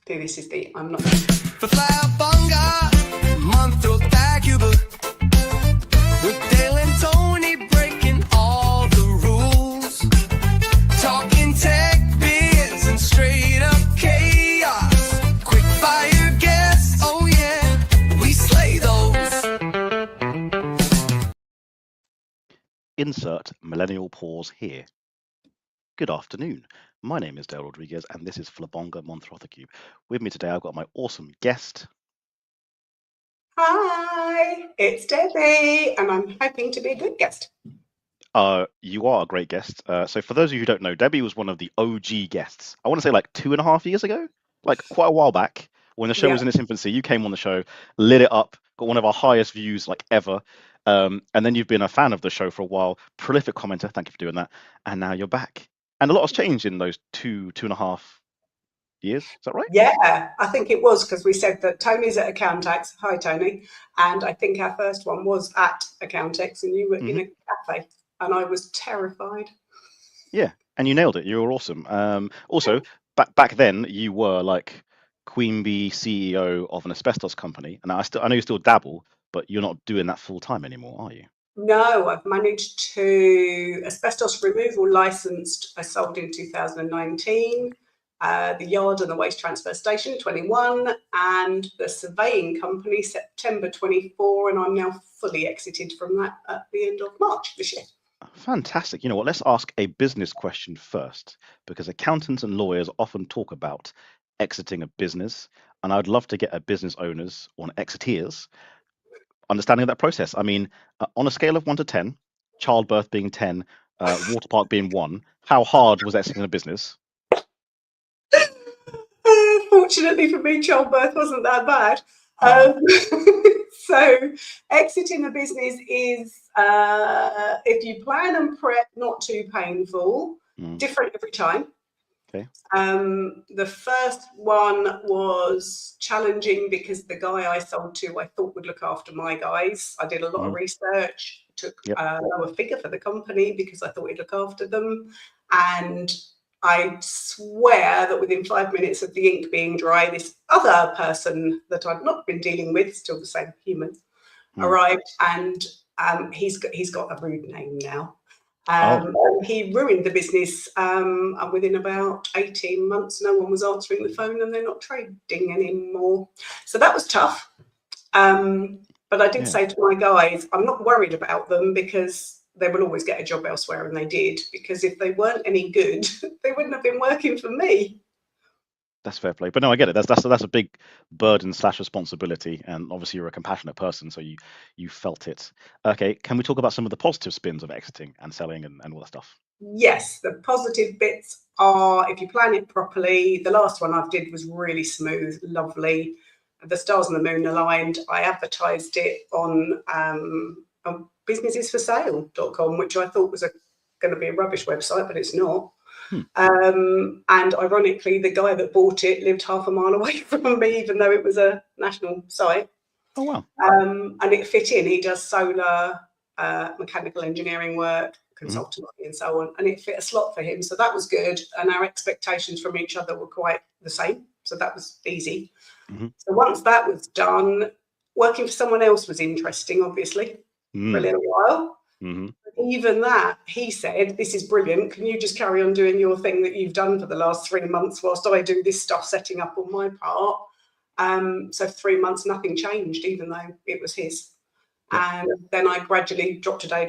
This is the I'm not. Flyabonga, month-old vacuable. With Dale and Tony breaking all the rules. Talking tech, biz, and straight up chaos. Quick fire guests, oh yeah, we slay those. Insert millennial pause here. Good afternoon. My name is Dale Rodriguez, and this is Flabonga Monthrothacube. With me today, I've got my awesome guest. Hi, it's Debbie, and I'm hoping to be a good guest. You are a great guest. So for those of you who don't know, Debbie was one of the OG guests. I want to say like 2.5 years ago, like quite a while back, when the show was in its infancy. You came on the show, lit it up, got one of our highest views like ever. And then you've been a fan of the show for a while, prolific commenter. Thank you for doing that. And now you're back. And a lot has changed in those 2.5 years. Is that right? Yeah, I think it was because we said that Tony's at Accountex. Hi, Tony. And I think our first one was at Accountex, and you were in a cafe, and I was terrified. Yeah, and you nailed it. You were awesome. Also, back then, you were like Queen Bee CEO of an asbestos company, and I know you still dabble, but you're not doing that full time anymore, are you? No, I've managed to asbestos removal licensed. I sold in 2019. The yard and the waste transfer station 21, and the surveying company September 24, and I'm now fully exited from that at the end of March this year. Fantastic. You know what? Let's ask a business question first, because accountants and lawyers often talk about exiting a business, and I'd love to get a business owner's or an exiteer's understanding of that process. I mean, on a scale of 1 to 10, childbirth being 10, water park being 1, how hard was exiting a business? Fortunately for me, childbirth wasn't that bad. So exiting a business is, if you plan and prep, not too painful, different every time. Okay. The first one was challenging because the guy I sold to, I thought would look after my guys. I did a lot of research, took a lower figure for the company because I thought he'd look after them. And I swear that within 5 minutes of the ink being dry, this other person that I'd not been dealing with, still the same human, arrived, and he's got a rude name now. He ruined the business, and within about 18 months, no one was answering the phone, and they're not trading anymore. So that was tough. But I did say to my guys, I'm not worried about them because they will always get a job elsewhere, and they did, because if they weren't any good, they wouldn't have been working for me. That's fair play. But no, I get it. That's a big burden / responsibility, and obviously you're a compassionate person, so you felt it. Okay, can we talk about some of the positive spins of exiting and selling and all that stuff? Yes, the positive bits are if you plan it properly. The last one I did was really smooth, lovely. The stars and the moon aligned. I advertised it on businessesforsale.com, which I thought was going to be a rubbish website, but it's not. And ironically, the guy that bought it lived half a mile away from me, even though it was a national site. Oh, wow. And it fit in. He does solar, mechanical engineering work, consultancy and so on, and it fit a slot for him. So that was good. And our expectations from each other were quite the same. So that was easy. So once that was done, working for someone else was interesting, obviously, for a little while. Even that, he said, this is brilliant. Can you just carry on doing your thing that you've done for the last 3 months whilst I do this stuff setting up on my part? So for 3 months, nothing changed, even though it was his. And then I gradually dropped a day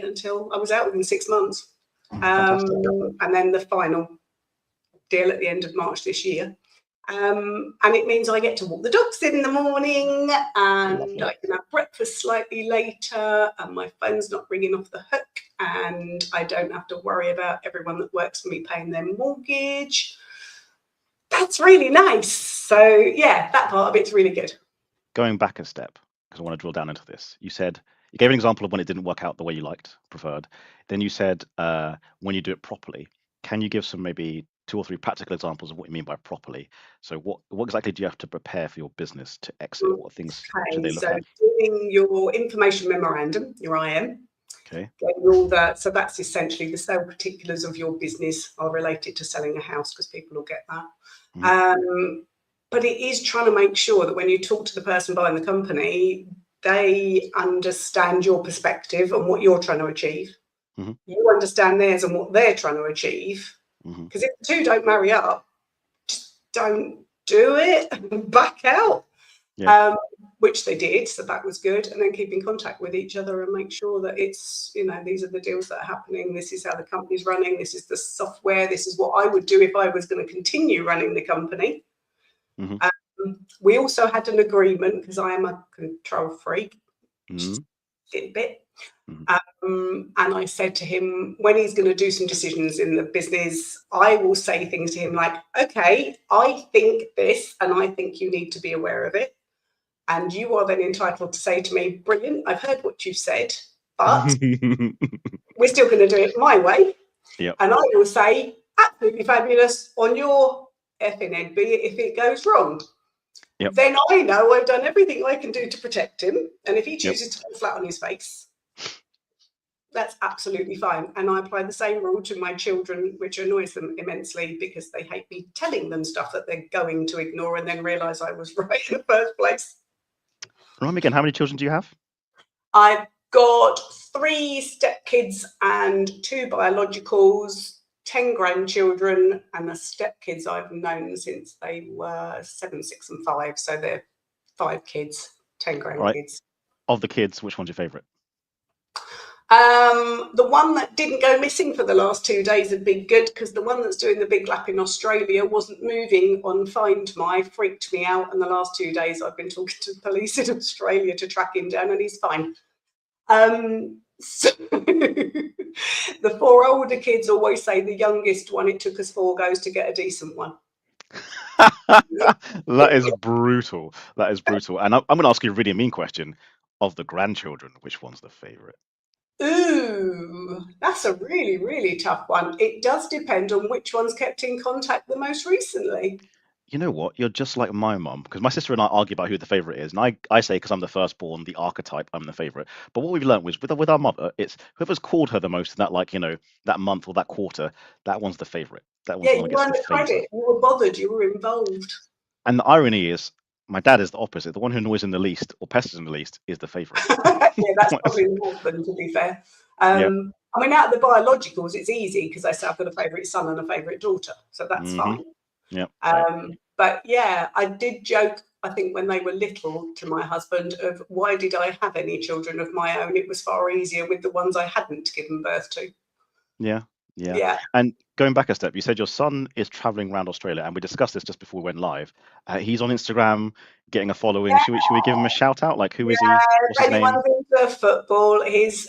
until I was out within 6 months. And then the final deal at the end of March this year. And it means I get to walk the dogs in the morning, and I can have breakfast slightly later, and my phone's not ringing off the hook, and I don't have to worry about everyone that works for me paying their mortgage. That's really nice. So yeah, that part of it's really good. Going back a step, because I want to drill down into this. You gave an example of when it didn't work out the way you preferred. Then you said when you do it properly. Can you give some maybe 2 or 3 practical examples of what you mean by properly? So what exactly do you have to prepare for your business to exit? What things should they look at? Doing your information memorandum, your IM, Okay. So that's essentially the sale particulars of your business are related to selling a house, because people will get that. But it is trying to make sure that when you talk to the person buying the company, they understand your perspective and what you're trying to achieve. You understand theirs and what they're trying to achieve. Because if the two don't marry up, just don't do it, back out. Which they did, so that was good. And then keep in contact with each other and make sure that it's, these are the deals that are happening, this is how the company's running, this is the software, this is what I would do if I was going to continue running the company. We also had an agreement, because I am a control freak, just a bit. And I said to him, when he's going to do some decisions in the business, I will say things to him like, okay, I think this, and I think you need to be aware of it. And you are then entitled to say to me, brilliant, I've heard what you've said, but we're still going to do it my way. And I will say, absolutely fabulous on your effing head, be it if it goes wrong. Then I know I've done everything I can do to protect him. And if he chooses to fall flat on his face, that's absolutely fine. And I apply the same rule to my children, which annoys them immensely because they hate me telling them stuff that they're going to ignore and then realise I was right in the first place. Remind me again, how many children do you have? I've got 3 stepkids and 2 biologicals, 10 grandchildren, and the stepkids I've known since they were 7, 6 and 5. So they're 5 kids, 10 grandkids. Right. Of the kids, which one's your favourite? The one that didn't go missing for the last 2 days had been good, because the one that's doing the big lap in Australia wasn't moving on Find My, freaked me out. And the last 2 days I've been talking to the police in Australia to track him down, and he's fine. So the 4 older kids always say the youngest one, it took us 4 goes to get a decent one. That is brutal. That is brutal. And I'm going to ask you a really mean question. Of the grandchildren, which one's the favourite? Ooh, that's a really, really tough one. It does depend on which one's kept in contact the most recently. You know what? You're just like my mum, because my sister and I argue about who the favourite is. And I say, because I'm the firstborn, the archetype, I'm the favourite. But what we've learned was with our mother, it's whoever's called her the most in that, like, that month or that quarter, that one's the favourite. That one's the one that gets the favour. You were bothered, you were involved. And the irony is, my dad is the opposite. The one who annoys him the least or pesters him the least is the favourite. Yeah, that's probably the orphan, to be fair. I mean, out of the biologicals, it's easy because I say I've got a favourite son and a favourite daughter, so that's fine. But yeah, I did joke, I think, when they were little to my husband of why did I have any children of my own? It was far easier with the ones I hadn't given birth to. Yeah. And going back a step, you said your son is traveling around Australia, and we discussed this just before we went live. He's on Instagram, getting a following. Should we give him a shout out? Like, who is he? What's his name? Anyone's into football, he's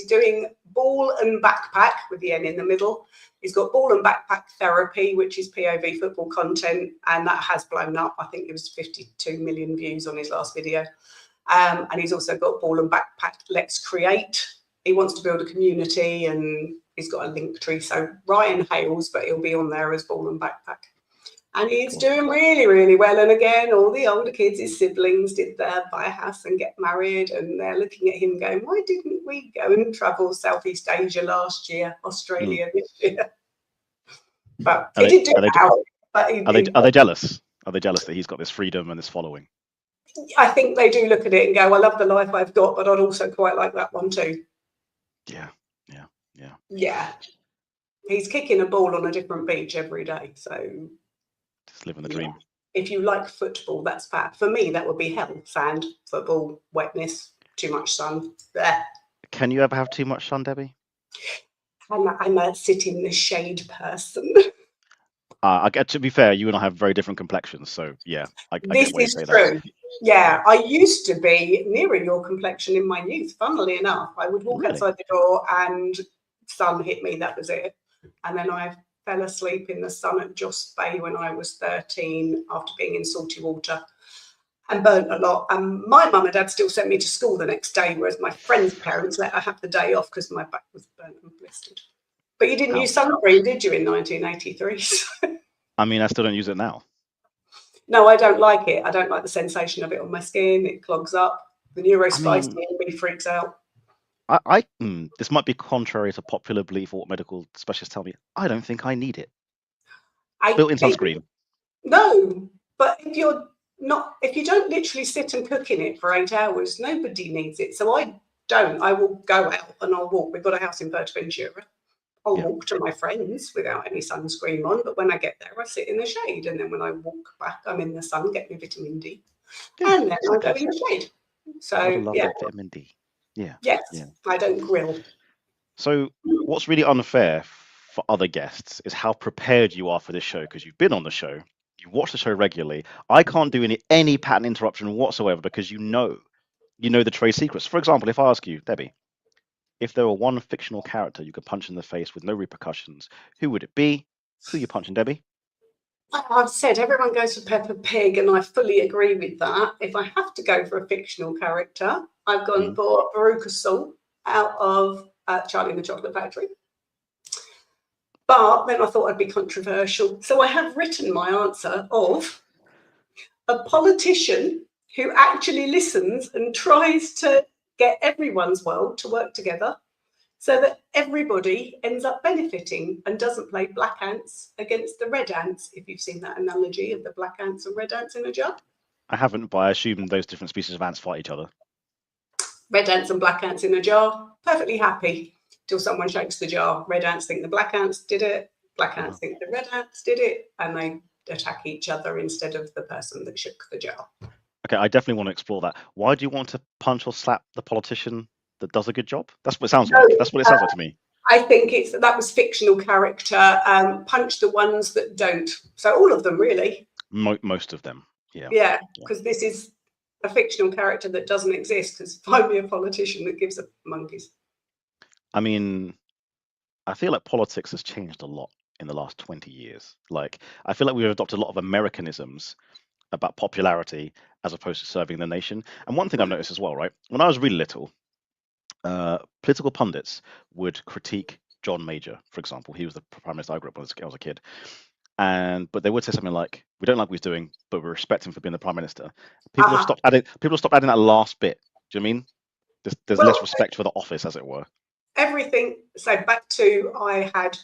doing ball and backpack with the N in the middle. He's got ball and backpack therapy, which is POV football content, and that has blown up. I think it was 52 million views on his last video. And he's also got ball and backpack Let's Create. He wants to build a community, and he's got a link tree. So Ryan Hales, but he'll be on there as ball and backpack. And he's doing really, really well. And again, all the older kids, his siblings, did buy a house and get married. And they're looking at him going, why didn't we go and travel Southeast Asia last year, Australia this year? But he did do it. Are they jealous? Are they jealous that he's got this freedom and this following? I think they do look at it and go, I love the life I've got, but I'd also quite like that one too. Yeah. He's kicking a ball on a different beach every day. So just living the dream. If you like football, that's bad. For me, that would be hell. Sand, football, wetness, too much sun. Blech. Can you ever have too much sun, Debbie? I'm a sit in the shade person. I get, to be fair, you and I have very different complexions. So yeah, I this get why you is say true. That. Yeah, I used to be nearer your complexion in my youth. Funnily enough, I would walk outside the door and sun hit me. That was it. And then I fell asleep in the sun at Joss Bay when I was 13 after being in salty water and burnt a lot. And my mum and dad still sent me to school the next day, whereas my friends' parents let her have the day off because my back was burnt and blistered. But you didn't use sunscreen, did you, in 1983? I mean, I still don't use it now. No, I don't like it. I don't like the sensation of it on my skin. It clogs up. The neurospicy in me freaks out. This might be contrary to popular belief or what medical specialists tell me. I don't think I need it. I Built-in think sunscreen. no, but if you don't literally sit and cook in it for 8 hours, nobody needs it. So I don't. I will go out and I'll walk. We've got a house in Fuerteventura. I'll Yeah. walk to my friends without any sunscreen on, but when I get there, I sit in the shade, and then when I walk back, I'm in the sun, get my vitamin D, Yeah, and then I go exactly. in the shade. Gotta So love yeah, that vitamin D. Yeah, yes, yeah. I don't grill. So what's really unfair for other guests is how prepared you are for this show, because you've been on the show, you watch the show regularly. I can't do any pattern interruption whatsoever because you know the trade secrets. For example, if I ask you, Debbie, if there were one fictional character you could punch in the face with no repercussions, who would it be? Who you punching, Debbie? I've said everyone goes for Peppa Pig, and I fully agree with that. If I have to go for a fictional character, I've gone for Veruca Salt out of Charlie and the Chocolate Factory. But then I thought I'd be controversial. So I have written my answer of a politician who actually listens and tries to get everyone's world to work together so that everybody ends up benefiting and doesn't play black ants against the red ants, if you've seen that analogy of the black ants and red ants in a jar. I haven't, but I assume those different species of ants fight each other. Red ants and black ants in a jar, perfectly happy till someone shakes the jar. Red ants think the black ants did it, black ants think the red ants did it, and they attack each other instead of the person that shook the jar. Okay, I definitely want to explore that. Why do you want to punch or slap the politician that does a good job? That's what it sounds like. That's what it sounds like to me. I think that was fictional character. Punch the ones that don't. So all of them, really. Most of them. Yeah. Yeah, because this is a fictional character that doesn't exist. Because find me a politician that gives a monkeys. I mean, I feel like politics has changed a lot in the last 20 years. Like, I feel like we've adopted a lot of Americanisms about popularity as opposed to serving the nation. And one thing I've noticed as well, right? When I was really little, political pundits would critique John Major, for example. He was the prime minister I grew up when I was a kid. But they would say something like, "We don't like what he's doing, but we respect him for being the prime minister." People have stopped adding. People have stopped adding that last bit. Do you know what I mean? There's less respect for the office, as it were. Everything. So back to I had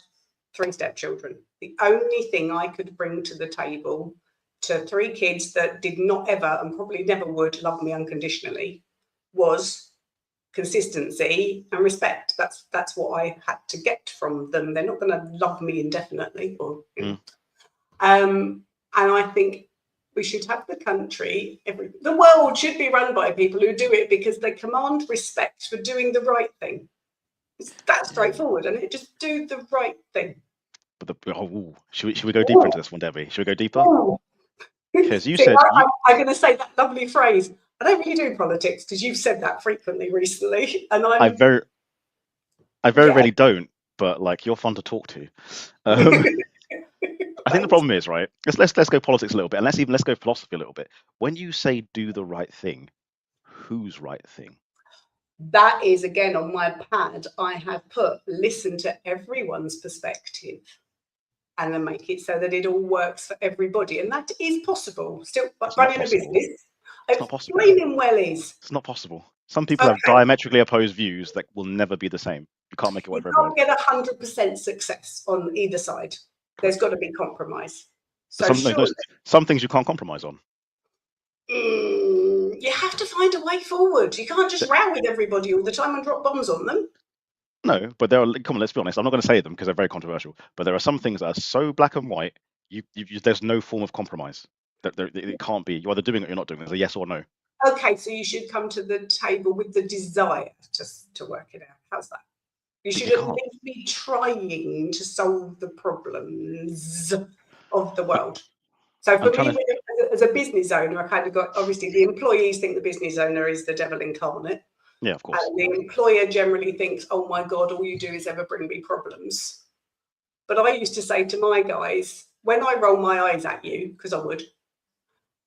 3 stepchildren. The only thing I could bring to the table to 3 kids that did not ever and probably never would love me unconditionally was consistency and respect. That's what I had to get from them. They're not going to love me indefinitely, or and I think we should have the country, the world should be run by people who do it because they command respect for doing the right thing. It's that straightforward, and it just do the right thing. But should we go deeper into this one, Debbie? Should we go deeper? Because you said I'm going to say that lovely phrase. I don't really do politics because you've said that frequently recently, and I very rarely don't. But like, you're fun to talk to. I think the problem is, right? Let's go politics a little bit, and let's go philosophy a little bit. When you say do the right thing, whose right thing? That is, again, on my pad, I have put listen to everyone's perspective and then make it so that it all works for everybody. And that is possible. Still, but running a business, it's not possible. Explaining well is. It's not possible. Some people have diametrically opposed views that will never be the same. You can't make it work for everyone. You can't get 100% success on either side. There's got to be compromise. So some things you can't compromise on. You have to find a way forward. You can't just row with everybody all the time and drop bombs on them. No, but come on, let's be honest. I'm not going to say them because they're very controversial. But there are some things that are so black and white. There's no form of compromise. It can't be. You're either doing it or you're not doing it. It's a yes or no. Okay, so you should come to the table with the desire to work it out. How's that? You should at least be trying to solve the problems of the world. So for me, as a business owner, I kind of got, obviously, the employees think the business owner is the devil incarnate. Yeah, of course. And the employer generally thinks, oh my God, all you do is ever bring me problems. But I used to say to my guys, when I roll my eyes at you, because I would,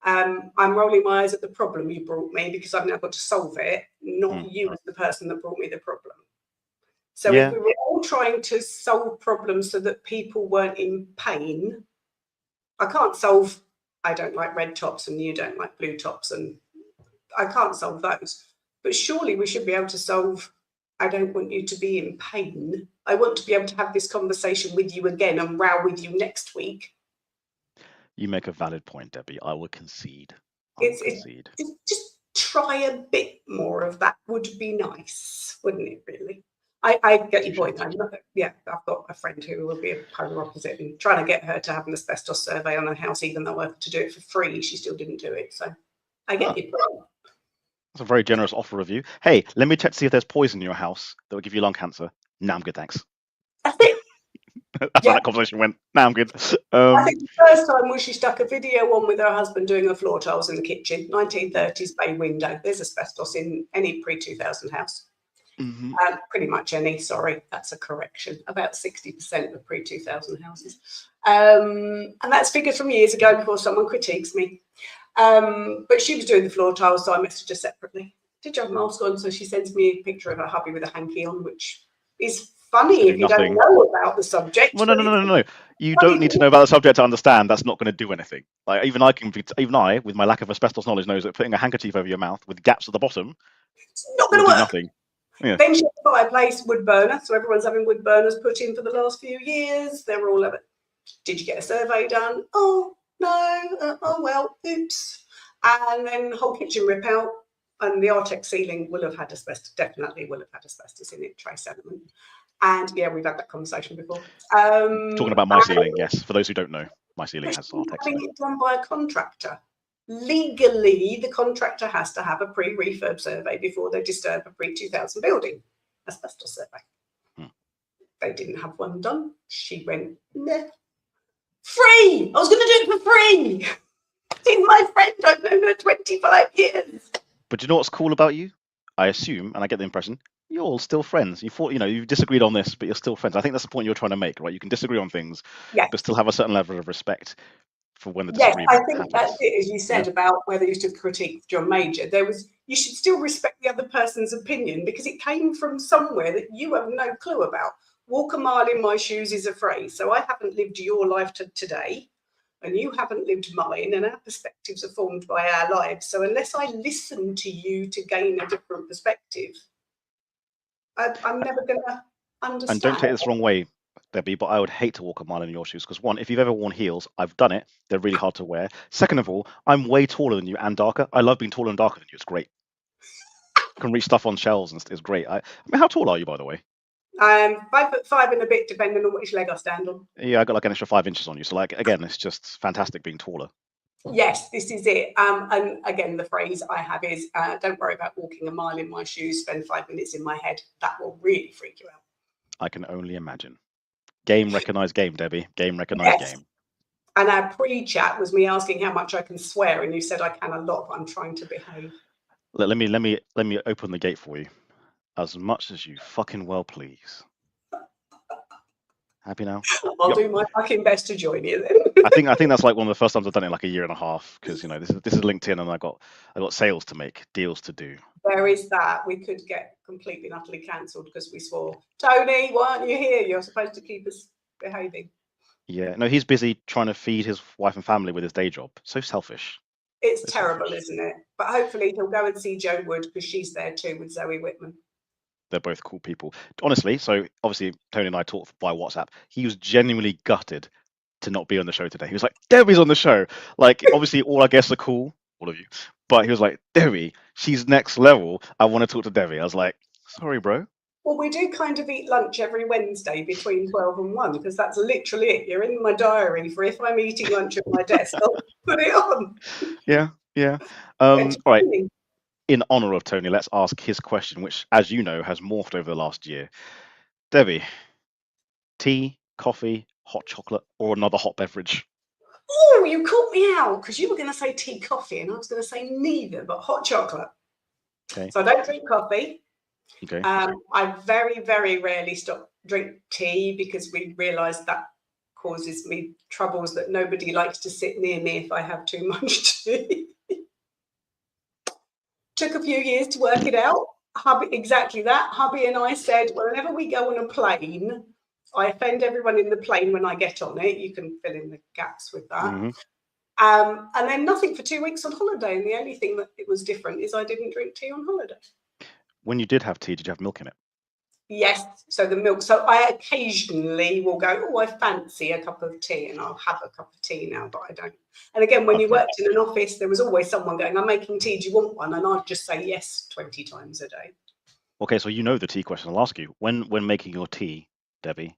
I'm rolling my eyes at the problem you brought me because I've now got to solve it, not you as the person that brought me the problem. So if we were all trying to solve problems so that people weren't in pain, I can't solve, I don't like red tops and you don't like blue tops, and I can't solve those. But surely we should be able to solve I don't want you to be in pain. I want to be able to have this conversation with you again and row with you next week. You make a valid point, Debbie. I will concede. Just try a bit more of that would be nice, wouldn't it, really? I get your point. I've got a friend who will be a polar opposite and trying to get her to have an asbestos survey on her house, even though I offered to do it for free, she still didn't do it. So I get your point. That's a very generous offer of you. Hey, let me check to see if there's poison in your house that will give you lung cancer. No, I'm good, thanks. That's it. That's how that conversation went. No, I'm good. I think the first time was she stuck a video on with her husband doing the floor tiles in the kitchen, 1930s bay window. There's asbestos in any pre-2000 house. Pretty much any, sorry, that's a correction. About 60% of pre-2000 houses. And that's figures from years ago before someone critiques me. But she was doing the floor tiles, so I messaged her separately. Did you have a mask on? So she sends me a picture of her hubby with a hanky on, which is funny if you don't know about the subject. Well, no. You don't need to know about the subject to understand that's not going to do anything. Like even I, with my lack of asbestos knowledge, knows that putting a handkerchief over your mouth with gaps at the bottom, it's not going to work. Nothing. Yeah. Then she had a fireplace, wood burner, so everyone's having wood burners put in for the last few years. They're all of it. Did you get a survey done? Oh no. Oh well, oops. And then the whole kitchen rip out, and the Artex ceiling will have had asbestos. Definitely will have had asbestos in it, trace element. And yeah, we've had that conversation before. Talking about my ceiling, yes. For those who don't know, my ceiling has Artex. Having it done by a contractor. Legally, the contractor has to have a pre-refurb survey before they disturb a pre-2000 building, asbestos survey. They didn't have one done. She went, nah. Free! I was going to do it for free! Seen my friend, I've known her 25 years. But do you know what's cool about you? I assume, and I get the impression, you're all still friends. You've disagreed on this, but you're still friends. I think that's the point you're trying to make, right? You can disagree on things, but still have a certain level of respect for when the disagreement I think happens. that's it, as you said, about whether you should critique John Major. You should still respect the other person's opinion because it came from somewhere that you have no clue about. Walk a mile in my shoes is a phrase. So I haven't lived your life to today, and you haven't lived mine, and our perspectives are formed by our lives. So unless I listen to you to gain a different perspective, I'm never going to understand. And don't take this the wrong way, Debbie, but I would hate to walk a mile in your shoes because one, if you've ever worn heels, I've done it. They're really hard to wear. Second of all, I'm way taller than you and darker. I love being taller and darker than you. It's great. Can reach stuff on shelves and it's great. I mean, how tall are you, by the way? 5'5" and a bit, depending on which leg I stand on. Yeah, I got like an extra 5 inches on you. So like again, it's just fantastic being taller. Yes, this is it. And again, the phrase I have is, don't worry about walking a mile in my shoes, spend 5 minutes in my head. That will really freak you out. I can only imagine. Game recognized game, Debbie. Game recognized game. And our pre-chat was me asking how much I can swear, and you said I can a lot, but I'm trying to behave. Let me open the gate for you. As much as you fucking well please. Happy now? I'll do my fucking best to join you then. I think that's like one of the first times I've done it in like a year and a half because this is LinkedIn and I got sales to make, deals to do. There is that. We could get completely and utterly cancelled because we swore, Tony, why aren't you here? You're supposed to keep us behaving. Yeah, no, he's busy trying to feed his wife and family with his day job. So selfish. It's terrible, isn't it? But hopefully he'll go and see Jo Wood because she's there too with Zoe Whitman. They're both cool people. Honestly, so obviously Tony and I talked by WhatsApp. He was genuinely gutted to not be on the show today. He was like, Debbie's on the show. Like, obviously all our guests are cool, all of you. But he was like, Debbie, she's next level. I want to talk to Debbie. I was like, sorry, bro. Well, we do kind of eat lunch every Wednesday between 12 and 1 because that's literally it. You're in my diary for if I'm eating lunch at my desk, I'll put it on. Yeah. All right. In honor of Tony, let's ask his question, which, as you know, has morphed over the last year. Debbie, tea, coffee, hot chocolate, or another hot beverage? Oh, you caught me out because you were going to say tea, coffee, and I was going to say neither, but hot chocolate. Okay. So I don't drink coffee. Okay. I very, very rarely drink tea because we realised that causes me troubles that nobody likes to sit near me if I have too much tea. Took a few years to work it out. Exactly that. Hubby and I said, whenever we go on a plane, I offend everyone in the plane when I get on it. You can fill in the gaps with that. Mm-hmm. And then nothing for 2 weeks on holiday. And the only thing that it was different is I didn't drink tea on holiday. When you did have tea, did you have milk in it? Yes, so the milk. So I occasionally will go, oh, I fancy a cup of tea, and I'll have a cup of tea now, but I don't. And again, when you Okay. worked in an office, there was always someone going, I'm making tea, do you want one? And I'd just say yes 20 times a day. Okay, so you know the tea question. I'll ask you, when making your tea, Debbie,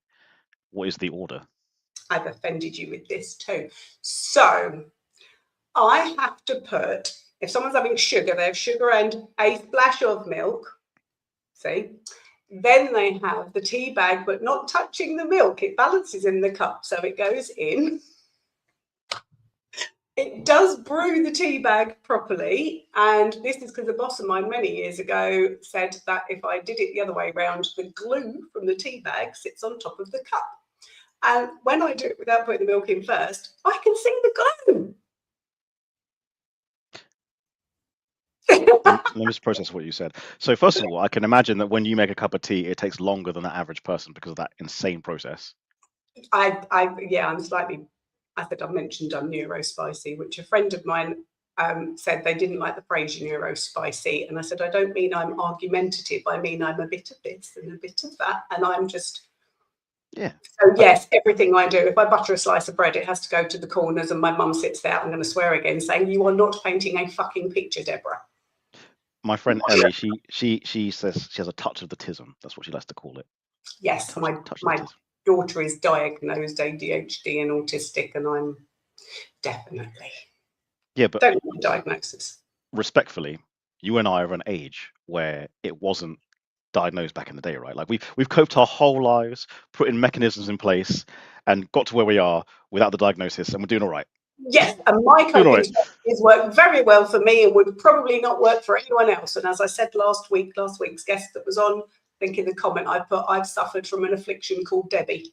what is the order? I've offended you with this too. So I have to put, if someone's having sugar, they have sugar and a splash of milk. See? Then they have the tea bag, but not touching the milk. It balances in the cup, so it goes in. It does brew the tea bag properly, and this is because a boss of mine many years ago said that if I did it the other way around, the glue from the tea bag sits on top of the cup. And when I do it without putting the milk in first, I can see the glue. Let me just process what you said. So first of all, I can imagine that when you make a cup of tea, it takes longer than the average person because of that insane process. I'm slightly, I think I mentioned I'm neurospicy, which a friend of mine said they didn't like the phrase neurospicy. And I said, I don't mean I'm argumentative. I mean, I'm a bit of this and a bit of that. And I'm just, yeah. So yes, everything I do, if I butter a slice of bread, it has to go to the corners, and my mum sits there, I'm going to swear again, saying, you are not painting a fucking picture, Deborah. My friend Ellie, she says she has a touch of the tism. That's what she likes to call it. Yes, my daughter is diagnosed ADHD and autistic, and I'm definitely. Yeah, but don't know the diagnosis. Respectfully, you and I are an age where it wasn't diagnosed back in the day, right? Like we've coped our whole lives, put in mechanisms in place, and got to where we are without the diagnosis, and we're doing all right. Yes, and my coping strategies work very well for me and would probably not work for anyone else. And as I said last week's guest that was on, I think in the comment I put, I've suffered from an affliction called Debbie.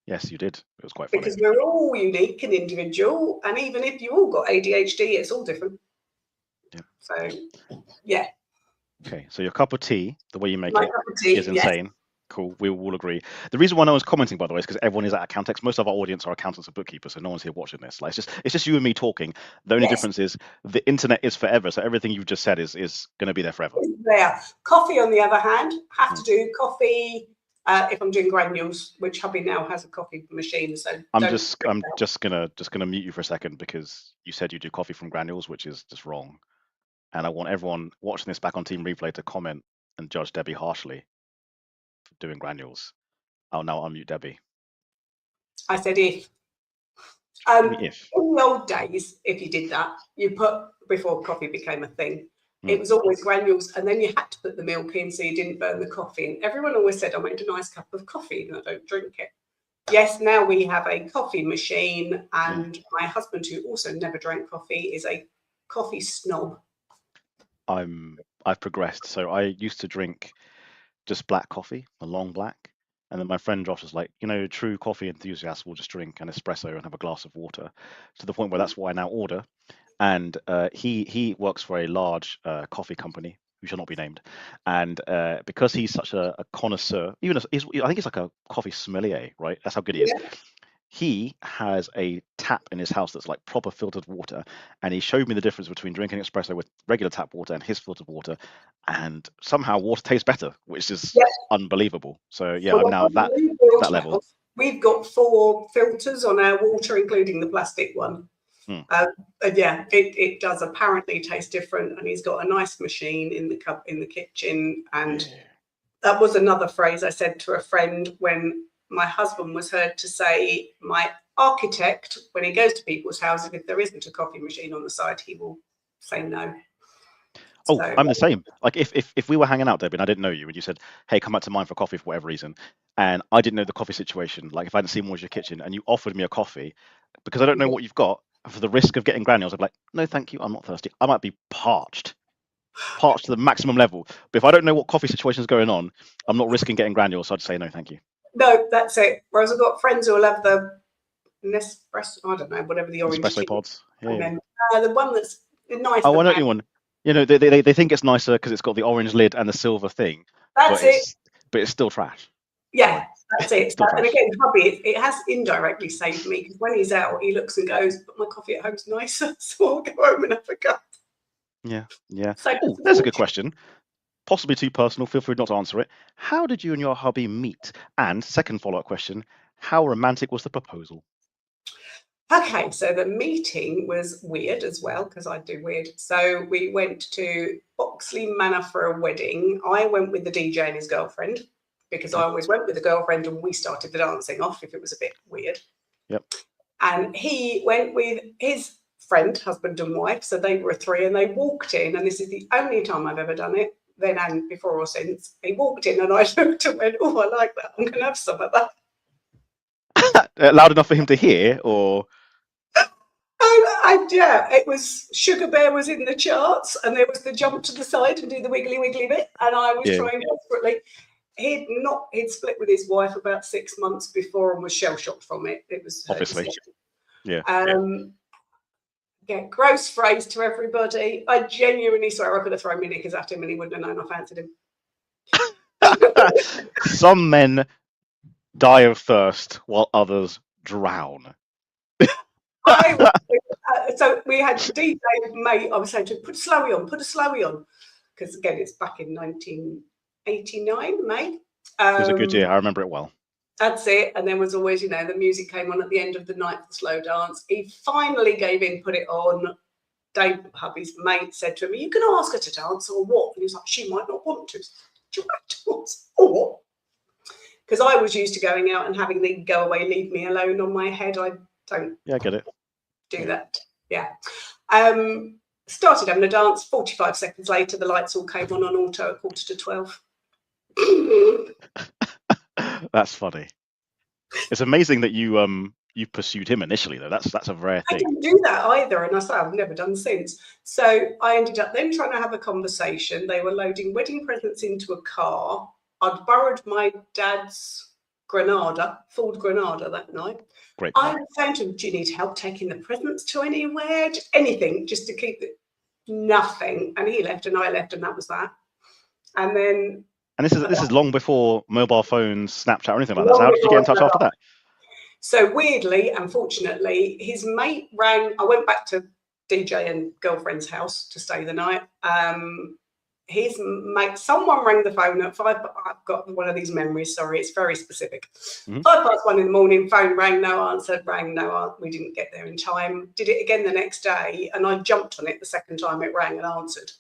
Yes, you did. It was quite funny. Because we're all unique and individual, and even if you all got ADHD, it's all different. Yeah. So, yeah. Okay, so your cup of tea, the way you make it, is insane. Yes. Cool, we will all agree. The reason why no one's commenting, by the way, is because everyone is at Accountex. Most of our audience are accountants and bookkeepers, so no one's here watching this. Like it's just you and me talking. The only difference is the internet is forever, so everything you've just said is going to be there forever. There. Coffee, on the other hand, have to do coffee if I'm doing granules, which hubby now has a coffee machine. So I'm just gonna mute you for a second because you said you do coffee from granules, which is just wrong. And I want everyone watching this back on Team Replay to comment and judge Debbie harshly for doing granules. I'll now unmute Debbie. I said if. In the old days, if you did that, you put, before coffee became a thing, it was always granules, and then you had to put the milk in so you didn't burn the coffee. And everyone always said, I made a nice cup of coffee and I don't drink it. Yes, now we have a coffee machine, and my husband, who also never drank coffee, is a coffee snob. I've progressed. So I used to drink just black coffee, a long black, and then my friend Josh was like, true coffee enthusiasts will just drink an espresso and have a glass of water, to the point where that's what I now order. And he works for a large coffee company who shall not be named, and because he's such a connoisseur, I think he's like a coffee sommelier, right? That's how good he is. He has a tap in his house that's like proper filtered water, and he showed me the difference between drinking espresso with regular tap water and his filtered water, and somehow water tastes better, which is unbelievable. So yeah, I'm now that level. We've got 4 filters on our water, including the plastic one. It does apparently taste different, and he's got a nice machine in the kitchen. And that was another phrase I said to a friend when my husband was heard to say, my architect, when he goes to people's houses, if there isn't a coffee machine on the side, he will say no. Oh, so, I'm the same. Like if we were hanging out, Debbie, and I didn't know you, and you said, hey, come out to mine for coffee for whatever reason, and I didn't know the coffee situation, like if I hadn't seen what was your kitchen and you offered me a coffee, because I don't know what you've got, for the risk of getting granules, I'd be like, no, thank you, I'm not thirsty. I might be parched to the maximum level. But if I don't know what coffee situation is going on, I'm not risking getting granules, so I'd say no, thank you. No, that's it. Whereas I've got friends who will have the Nespresso, I don't know, whatever the orange espresso pods. And then the one that's nice. Oh, I know you want. They think it's nicer because it's got the orange lid and the silver thing. That's it. But it's still trash. Yeah, that's it. And again, hubby, it has indirectly saved me, because when he's out, he looks and goes, but my coffee at home's nicer, so I'll go home and have a cup. Yeah. So, there's a good question. possibly too personal. Feel free not to answer it. How did you and your hubby meet? And second follow-up question: how romantic was the proposal? Okay, so the meeting was weird as well, because I do weird. So we went to Boxley Manor for a wedding. I went with the DJ and his girlfriend, because I always went with the girlfriend and we started the dancing off if it was a bit weird. Yep. And he went with his friend, husband and wife. So they were a three, and they walked in, and this is the only time I've ever done it, then and before or since. He walked in and I looked and went, oh, I like that. I'm going to have some of that. Loud enough for him to hear, or? Yeah, it was Sugar Bear was in the charts, and there was the jump to the side and do the wiggly wiggly bit, and I was trying desperately. He'd split with his wife about 6 months before and was shell shocked from it. It was Obviously, yeah. Gross phrase to everybody. I genuinely swear I could have thrown my knickers at him and he wouldn't have known I fancied him. Some men die of thirst while others drown. So we had DJ mate. I was saying to him, put a slowie on, because again, it's back in 1989, May. It was a good year. I remember it well. That's it. And then was always, the music came on at the end of the night for the slow dance. He finally gave in, put it on. Dave, hubby's mate, said to him, "Are you going to ask her to dance or what?" And he was like, "She might not want to." "Do you want to dance or what?" Because I was used to going out and having the go away, leave me alone on my head. I don't. Yeah, I get it. Do that. Yeah. Started having a dance. 45 seconds later, the lights all came on auto at 11:45. That's funny. It's amazing that you pursued him initially, though. That's a rare thing. I didn't do that either, and I say I've never done since. So I ended up then trying to have a conversation. They were loading wedding presents into a car. I'd borrowed my dad's Ford Granada that night. Great. I was saying to him, "Do you need help taking the presents to anywhere? Anything, just to keep it." Nothing. And he left and I left, and that was that. And then. And this is long before mobile phones, Snapchat, or anything like that. So how did you get in touch after that? So weirdly, unfortunately, his mate rang. I went back to DJ and girlfriend's house to stay the night. His mate, someone rang the phone at 5. I've got one of these memories. Sorry, it's very specific. 1:05 in the morning, phone rang, no answer. We didn't get there in time. Did it again the next day, and I jumped on it the second time it rang and answered.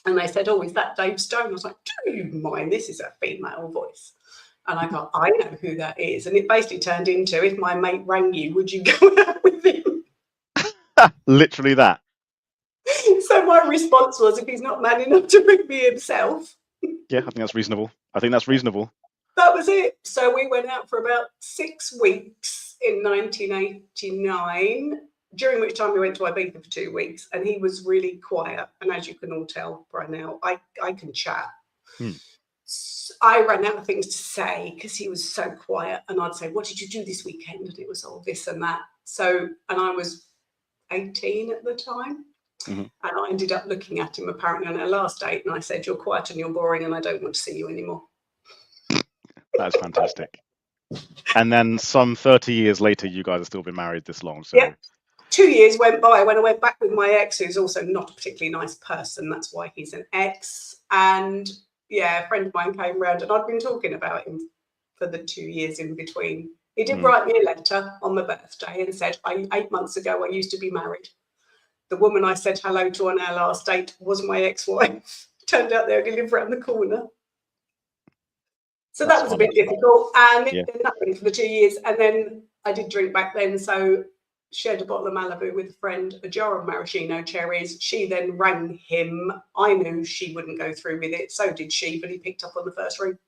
And they said, "Oh, is that Dave Stone?" I was like, "Do you mind? This is a female voice." And I go, "I know who that is." And it basically turned into, if my mate rang you, would you go out with him? Literally that. So my response was, if he's not man enough to bring me himself. Yeah, I think that's reasonable. That was it. So we went out for about 6 weeks in 1989, during which time we went to Ibiza for 2 weeks, and he was really quiet. And as you can all tell by now, I can chat. So I ran out of things to say because he was so quiet, and I'd say, "What did you do this weekend?" And it was all this and that. So, and I was 18 at the time. And I ended up looking at him apparently on our last date, and I said, "You're quiet and you're boring, and I don't want to see you anymore." That's fantastic. And then some 30 years later, you guys have still been married this long. So. Yeah. 2 years went by when I went back with my ex, who's also not a particularly nice person. That's why he's an ex. And yeah, a friend of mine came round, and I'd been talking about him for the 2 years in between. He did write me a letter on my birthday and said, 8 months ago, I used to be married. The woman I said hello to on our last date was my ex-wife. Turned out they only live around the corner. So that was a bit difficult. And then nothing for the 2 years. And then I did drink back then. So shared a bottle of Malibu with a friend, a jar of maraschino cherries. She then rang him. I knew she wouldn't go through with it. So did she, but he picked up on the first ring.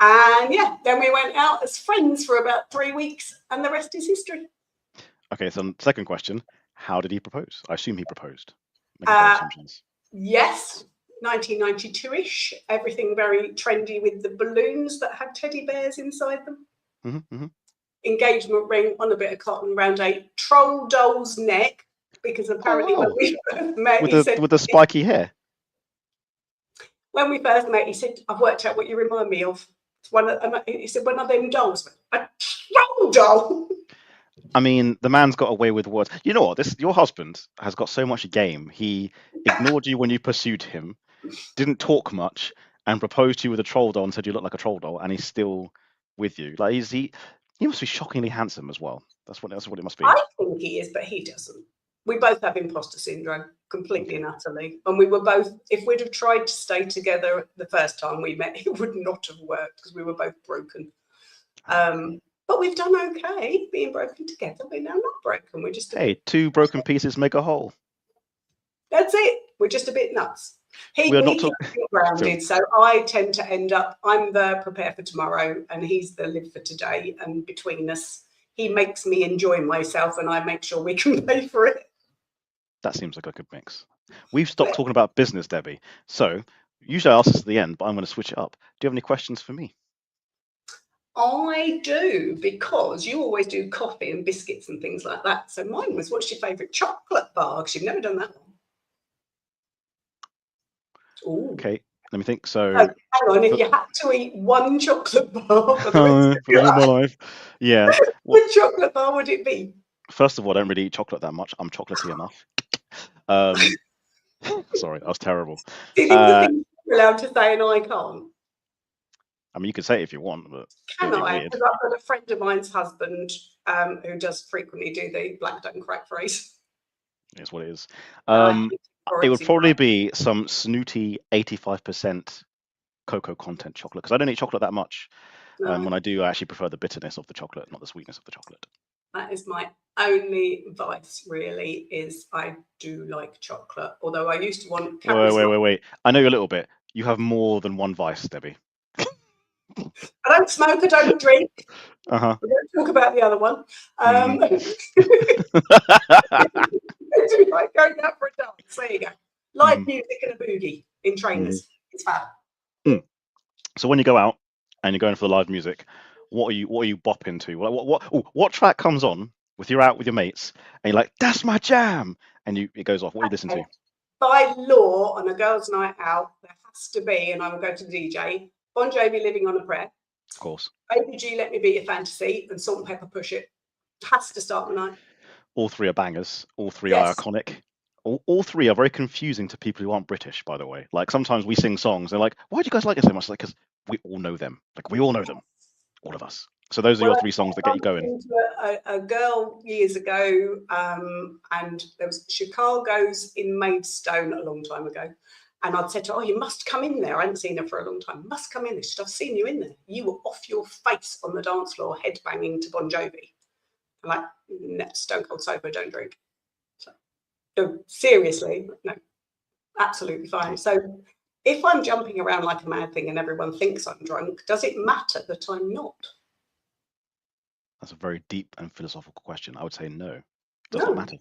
And yeah, then we went out as friends for about 3 weeks, and the rest is history. Okay, so second question. How did he propose? I assume he proposed. Yes, 1992-ish. Everything very trendy with the balloons that had teddy bears inside them. Engagement ring on a bit of cotton around a troll doll's neck, because apparently when we first met, with the spiky hair. When we first met, he said, "I've worked out what you remind me of." He said, "One of them dolls." A troll doll. I mean, the man's got away with words. You know what? Your husband has got so much game. He ignored you when you pursued him. didn't talk much, and proposed to you with a troll doll and said you look like a troll doll, and he's still with you. Like he must be shockingly handsome as well. That's what it must be. I think he is, but he doesn't. We both have imposter syndrome, completely and utterly. And we were both, if we'd have tried to stay together the first time we met, it would not have worked because we were both broken. But we've done okay being broken together. We're now not broken. We're just two broken pieces make a whole. That's it. We're just a bit nuts. He's grounded, so I tend to end up, I'm the prepare for tomorrow and he's the live for today. And between us, he makes me enjoy myself and I make sure we can pay for it. That seems like a good mix. We've stopped talking about business, Debbie. So usually I ask this at the end, but I'm going to switch it up. Do you have any questions for me? I do, because you always do coffee and biscuits and things like that. So mine was, what's your favourite chocolate bar? Because you've never done that one. Ooh. Okay, let me think. So hang on, if you had to eat one chocolate bar for the rest of my life, yeah. What chocolate bar would it be? First of all, I don't really eat chocolate that much. I'm chocolatey enough. Sorry, I was terrible. Do you think the things you're allowed to say and I can't? I mean, you can say it if you want, but can I? Because I've got a friend of mine's husband who does frequently do the black don't crack phrase. It's what it is. It would probably be some snooty 85% cocoa content chocolate, because I don't eat chocolate that much. No. When I do, I actually prefer the bitterness of the chocolate, not the sweetness of the chocolate. That is my only vice, really, is I do like chocolate. Although I used to want... Wait. I know you a little bit. You have more than one vice, Debbie. I don't smoke, I don't drink. We don't talk about the other one. I do like going out for a dance. There you go. Live music and a boogie in trainers. It's fab. So when you go out and you're going for the live music, what are you bopping to? What track comes on with you're out with your mates and you're like, that's my jam, and it goes off? What do you listen to? By law, on a girls' night out, there has to be, and I will go to the DJ, Bon Jovi, Living on a Prayer. Of course. Baby G, Let Me Be Your Fantasy, and Salt and Pepper, Push It. Has to start the night. All three are bangers. All three are iconic. All three are very confusing to people who aren't British, by the way. Like sometimes we sing songs, they're like, why do you guys like it so much? Like, because we all know them. Like we all know them, all of us. So those are your three songs that get you going. A girl years ago, and there was Chicago's in Maidstone a long time ago. And I'd said to her, oh, you must come in there. I hadn't seen her for a long time. Must come in there. She said, I've seen you in there. You were off your face on the dance floor, headbanging to Bon Jovi. I'm like, no, stone cold sober, don't drink. So, no, seriously, no, absolutely fine. So if I'm jumping around like a mad thing and everyone thinks I'm drunk, does it matter that I'm not? That's a very deep and philosophical question. I would say no. It doesn't matter.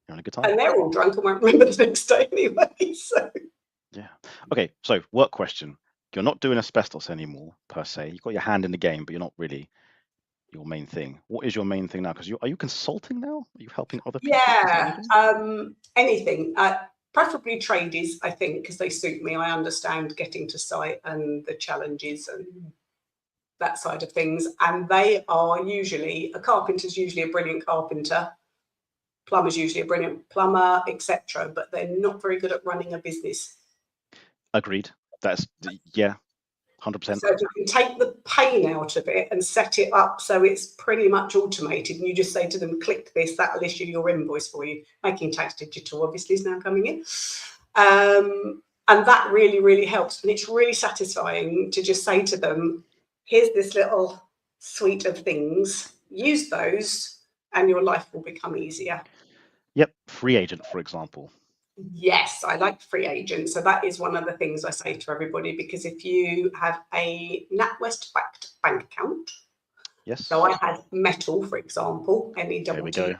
You're on a good time. And they're all drunk and won't remember the next day anyway. So. Yeah. Okay, so work question. You're not doing asbestos anymore, per se. You've got your hand in the game, but you're not really your main thing. What is your main thing now? Because are you consulting now? Are you helping other people? Yeah, anything. Preferably tradies, I think, because they suit me. I understand getting to site and the challenges and that side of things. And they are usually, a carpenter's usually a brilliant carpenter, plumber's usually a brilliant plumber, etc. But they're not very good at running a business. Agreed. That's, yeah, 100%. So if you can take the pain out of it and set it up so it's pretty much automated, and you just say to them, click this, that'll issue your invoice for you. Making Tax Digital obviously is now coming in. And that really, really helps. And it's really satisfying to just say to them, here's this little suite of things, use those and your life will become easier. Yep. Free agent, for example. Yes, I like free agent. So that is one of the things I say to everybody, because if you have a NatWest backed bank account, yes. So I had metal, for example, METT.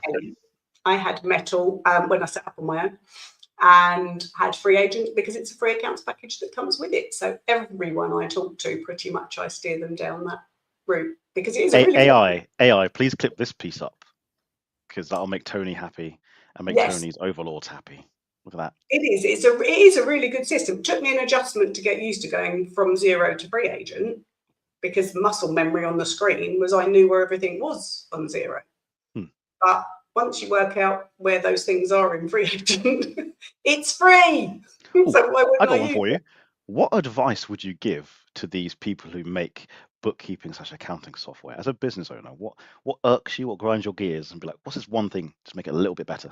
I had metal when I set up on my own, and had free agent because it's a free accounts package that comes with it. So everyone I talk to, pretty much I steer them down that route, because it is a really AI, please clip this piece up, because that'll make Tony happy and make Tony's overlords happy. Look at that. It is a really good system. It took me an adjustment to get used to going from zero to free agent, because muscle memory on the screen was I knew where everything was on zero. But once you work out where those things are in free agent, it's free. Ooh, So why I wouldn't I got one use for you. it? What advice would you give to these people who make bookkeeping / accounting software as a business owner? What irks you, what grinds your gears, and be like, what's this one thing to make it a little bit better?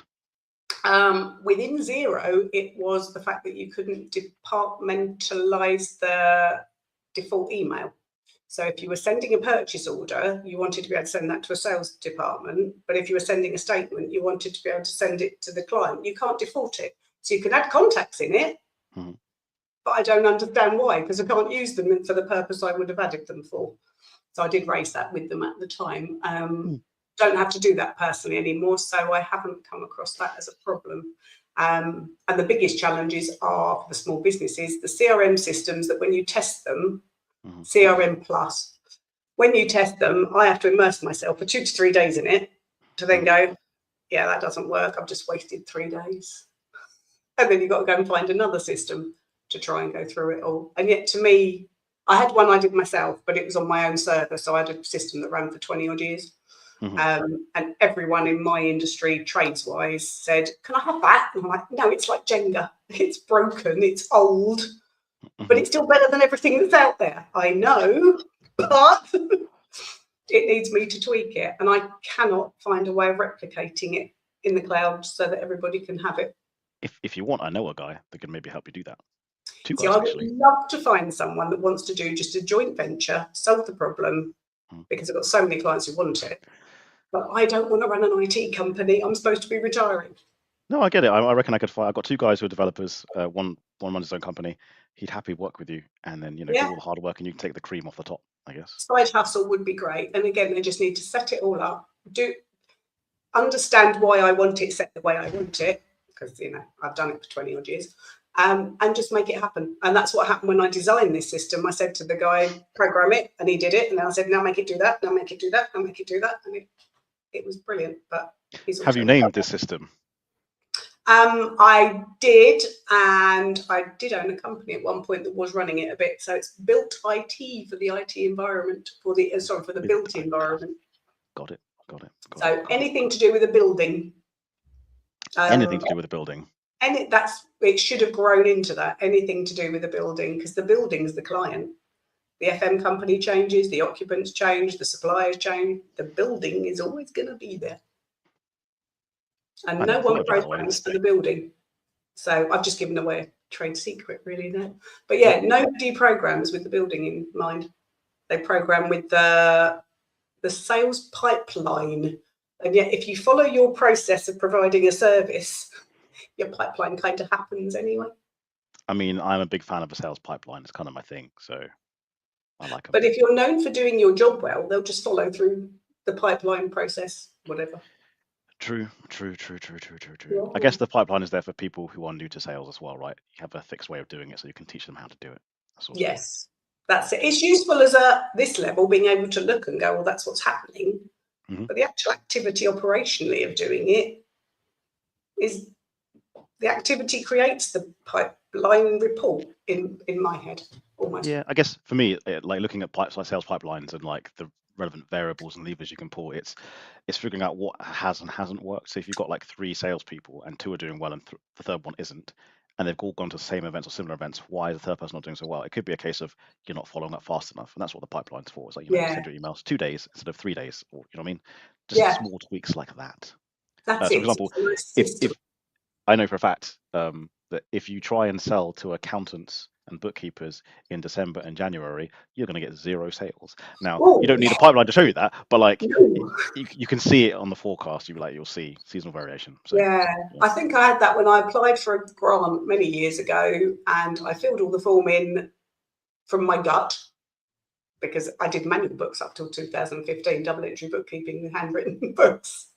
Within Xero, it was the fact that you couldn't departmentalize the default email. So if you were sending a purchase order, you wanted to be able to send that to a sales department. But if you were sending a statement, you wanted to be able to send it to the client. You can't default it. So you can add contacts in it, Mhm. but I don't understand why, because I can't use them for the purpose I would have added them for. So I did raise that with them at the time. Don't have to do that personally anymore, so I haven't come across that as a problem. And the biggest challenges are for the small businesses, the CRM systems that when you test them, Mhm. CRM Plus, when you test them, I have to immerse myself for 2 to 3 days in it to then go, yeah, that doesn't work. I've just wasted 3 days. And then you've got to go and find another system to try and go through it all. And yet to me, I had one I did myself, but it was on my own server. So I had a system that ran for 20 odd years. And everyone in my industry, trades-wise, said, can I have that? And I'm like, no, it's like Jenga. It's broken, it's old, but it's still better than everything that's out there. I know, but it needs me to tweak it. And I cannot find a way of replicating it in the cloud so that everybody can have it. If you want, I know a guy that can maybe help you do that. 2 See, guys, I would actually. love to find someone that wants to do just a joint venture, solve the problem, because I've got so many clients who want it. But I don't want to run an IT company. I'm supposed to be retiring. No, I get it. I reckon I could find. I've got 2 guys who are developers. One runs his own company. He'd happily work with you, and then do Yeah, all the hard work, and you can take the cream off the top, I guess. side hustle would be great. And again, they just need to set it all up, understand why I want it set the way I want it, because I've done it for 20 odd years, and just make it happen. And that's what happened when I designed this system. I said to the guy, program it, and he did it. And then I said, now make it do that, now make it do that, now make it do that. And it was brilliant. But he's Have you also named this system? I did, and I did own a company at one point that was running it a bit. So it's built IT for the IT environment, for the built environment. Got it. So anything to do with a building. Anything to do with a building. And it should have grown into that. Anything to do with the building, because the building's the client. The FM company changes, the occupants change, the suppliers change. The building is always going to be there. And no one programs for the building. So I've just given away a trade secret, really, there. But yeah, nobody programs with the building in mind. They program with the sales pipeline. And yet, if you follow your process of providing a service, your pipeline kind of happens anyway. I mean, I'm a big fan of a sales pipeline. It's kind of my thing, so I like them. But if you're known for doing your job well, they'll just follow through the pipeline process, whatever. True. I guess the pipeline is there for people who are new to sales as well, right? You have a fixed way of doing it, so you can teach them how to do it. Yes, that's it. It's useful as this level, being able to look and go, well, that's what's happening. But the actual activity operationally of doing it is the activity creates the pipeline report in my head, almost. Yeah, I guess for me, like looking at sales pipelines and like the relevant variables and levers you can pull, it's figuring out what has and hasn't worked. So if you've got like 3 salespeople and 2 are doing well and the third one isn't, and they've all gone to the same events or similar events, why is the third person not doing so well? It could be a case of you're not following up fast enough, and that's what the pipeline's for. It's like you send your emails 2 days instead of 3 days, or you know what I mean? Just small tweaks like that. That's so, for example, if I know for a fact that if you try and sell to accountants and bookkeepers in December and January, you're going to get 0 sales. Now, you don't need a pipeline to show you that, but like you can see it on the forecast. You'll see seasonal variation. So, I think I had that when I applied for a grant many years ago, and I filled all the form in from my gut, because I did manual books up till 2015, double entry bookkeeping, handwritten books.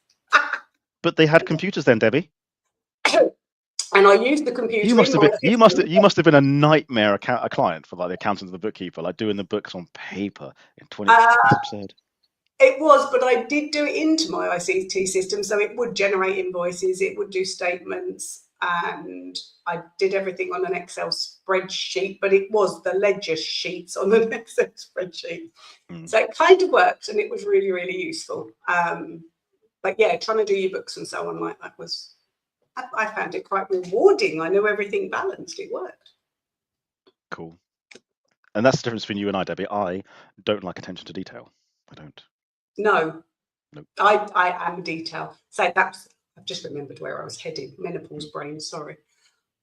But they had computers then, Debbie. And I used the computer. You must have been a nightmare a client for like the accountant and the bookkeeper, like doing the books on paper in 20. That's absurd. It was, but I did do it into my ICT system, so it would generate invoices, it would do statements, and I did everything on an Excel spreadsheet. But it was the ledger sheets on an Excel spreadsheet, so it kind of worked, and it was really, really useful. But yeah, trying to do your books and so on like that was I found it quite rewarding. I knew everything balanced. It worked. Cool. And that's the difference between you and I, Debbie. I don't like attention to detail. I don't. No. Nope. I am detail. So that's, I've just remembered where I was heading. Menopause brain, sorry.